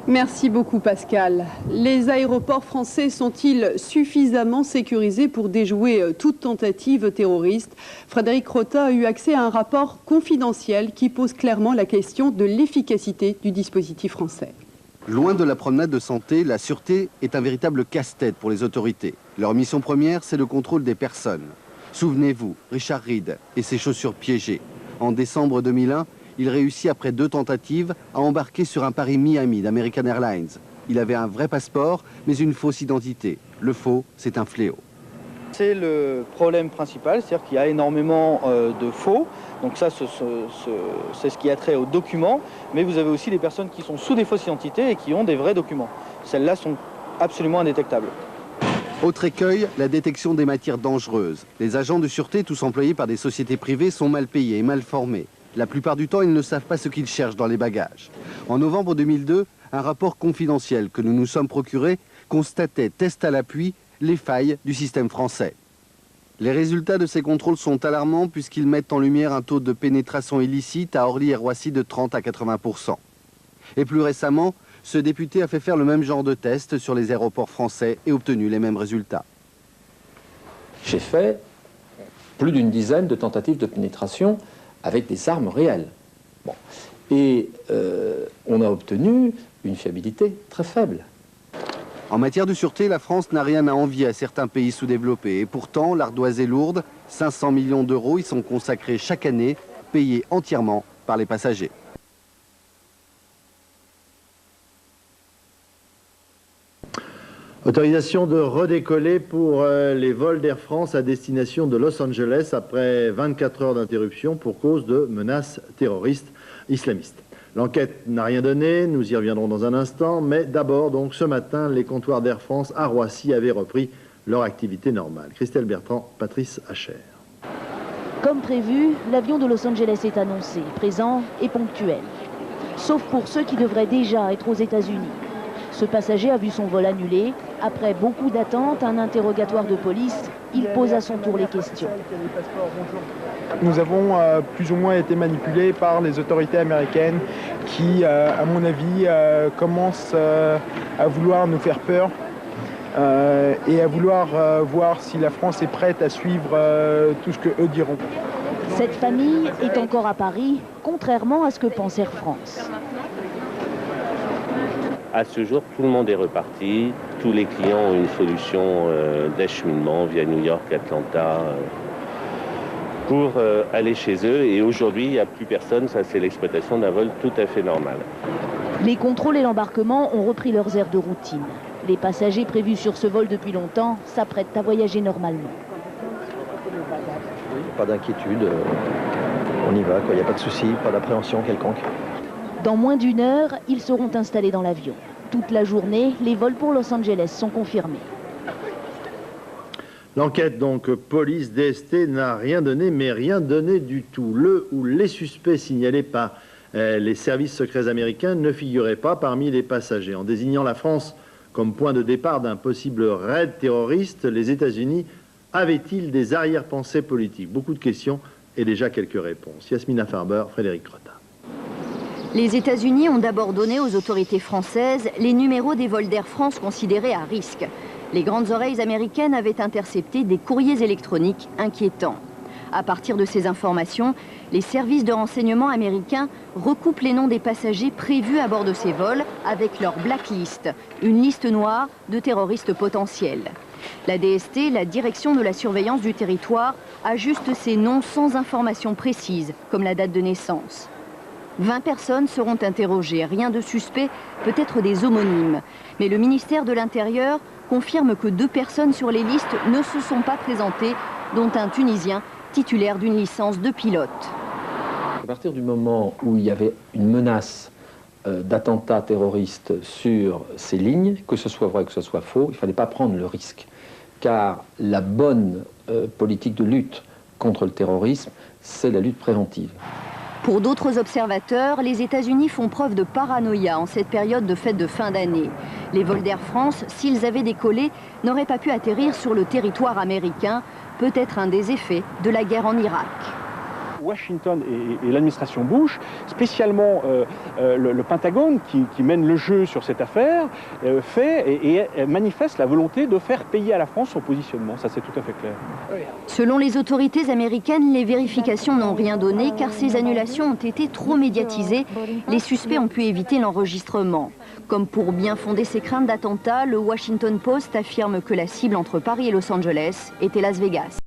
Merci beaucoup Pascal. Les aéroports français sont-ils suffisamment sécurisés pour déjouer toute tentative terroriste? Frédéric Crotta a eu accès à un rapport confidentiel qui pose clairement la question de l'efficacité du dispositif français. Loin de la promenade de santé, la sûreté est un véritable casse-tête pour les autorités. Leur mission première, c'est le contrôle des personnes. Souvenez-vous, Richard Reid et ses chaussures piégées. En décembre 2001, il réussit après 2 tentatives à embarquer sur un Paris-Miami d'American Airlines. Il avait un vrai passeport, mais une fausse identité. Le faux, c'est un fléau. C'est le problème principal, c'est-à-dire qu'il y a énormément de faux. Donc ça, c'est ce qui a trait aux documents. Mais vous avez aussi des personnes qui sont sous des fausses identités et qui ont des vrais documents. Celles-là sont absolument indétectables. Autre écueil, la détection des matières dangereuses. Les agents de sûreté, tous employés par des sociétés privées, sont mal payés et mal formés. La plupart du temps, ils ne savent pas ce qu'ils cherchent dans les bagages. En novembre 2002, un rapport confidentiel que nous nous sommes procuré constatait, test à l'appui, les failles du système français. Les résultats de ces contrôles sont alarmants puisqu'ils mettent en lumière un taux de pénétration illicite à Orly et Roissy de 30 à 80%. Et plus récemment, ce député a fait faire le même genre de test sur les aéroports français et obtenu les mêmes résultats. J'ai fait plus d'une dizaine de tentatives de pénétration avec des armes réelles. Bon. Et on a obtenu une fiabilité très faible. En matière de sûreté, la France n'a rien à envier à certains pays sous-développés. Et pourtant, l'ardoise est lourde. 500 millions d'euros y sont consacrés chaque année, payés entièrement par les passagers. Autorisation de redécoller pour les vols d'Air France à destination de Los Angeles après 24 heures d'interruption pour cause de menaces terroristes islamistes. L'enquête n'a rien donné, nous y reviendrons dans un instant, mais d'abord, donc, ce matin, les comptoirs d'Air France à Roissy avaient repris leur activité normale. Christelle Bertrand, Patrice Hacher. Comme prévu, l'avion de Los Angeles est annoncé, présent et ponctuel. Sauf pour ceux qui devraient déjà être aux États-Unis. Ce passager a vu son vol annulé. Après beaucoup d'attentes, un interrogatoire de police, il pose à son tour les questions. Nous avons plus ou moins été manipulés par les autorités américaines qui, à mon avis, commencent à vouloir nous faire peur et à vouloir voir si la France est prête à suivre tout ce qu'eux diront. Cette famille est encore à Paris, contrairement à ce que pense Air France. À ce jour, tout le monde est reparti. Tous les clients ont une solution d'acheminement via New York, Atlanta, pour aller chez eux. Et aujourd'hui, il n'y a plus personne. Ça, c'est l'exploitation d'un vol tout à fait normal. Les contrôles et l'embarquement ont repris leurs aires de routine. Les passagers prévus sur ce vol depuis longtemps s'apprêtent à voyager normalement. Pas d'inquiétude. On y va, quoi. Il n'y a pas de souci, pas d'appréhension quelconque. Dans moins d'une heure, ils seront installés dans l'avion. Toute la journée, les vols pour Los Angeles sont confirmés. L'enquête, donc, police, DST, n'a rien donné, mais rien donné du tout. Le ou les suspects signalés par les services secrets américains ne figuraient pas parmi les passagers. En désignant la France comme point de départ d'un possible raid terroriste, les États-Unis avaient-ils des arrière-pensées politiques? Beaucoup de questions et déjà quelques réponses. Yasmina Farber, Frédéric Crotta. Les États-Unis ont d'abord donné aux autorités françaises les numéros des vols d'Air France considérés à risque. Les grandes oreilles américaines avaient intercepté des courriers électroniques inquiétants. À partir de ces informations, les services de renseignement américains recoupent les noms des passagers prévus à bord de ces vols avec leur blacklist, une liste noire de terroristes potentiels. La DST, la Direction de la surveillance du territoire, ajuste ces noms sans information précise, comme la date de naissance. 20 personnes seront interrogées, rien de suspect, peut-être des homonymes. Mais le ministère de l'Intérieur confirme que 2 personnes sur les listes ne se sont pas présentées, dont un Tunisien titulaire d'une licence de pilote. À partir du moment où il y avait une menace d'attentat terroriste sur ces lignes, que ce soit vrai ou que ce soit faux, il ne fallait pas prendre le risque. Car la bonne politique de lutte contre le terrorisme, c'est la lutte préventive. Pour d'autres observateurs, les États-Unis font preuve de paranoïa en cette période de fête de fin d'année. Les vols d'Air France, s'ils avaient décollé, n'auraient pas pu atterrir sur le territoire américain, peut-être un des effets de la guerre en Irak. Washington et l'administration Bush, spécialement le Pentagone qui mène le jeu sur cette affaire, fait et manifeste la volonté de faire payer à la France son positionnement. Ça, c'est tout à fait clair. Selon les autorités américaines, les vérifications n'ont rien donné car ces annulations ont été trop médiatisées. Les suspects ont pu éviter l'enregistrement. Comme pour bien fonder ses craintes d'attentat, le Washington Post affirme que la cible entre Paris et Los Angeles était Las Vegas.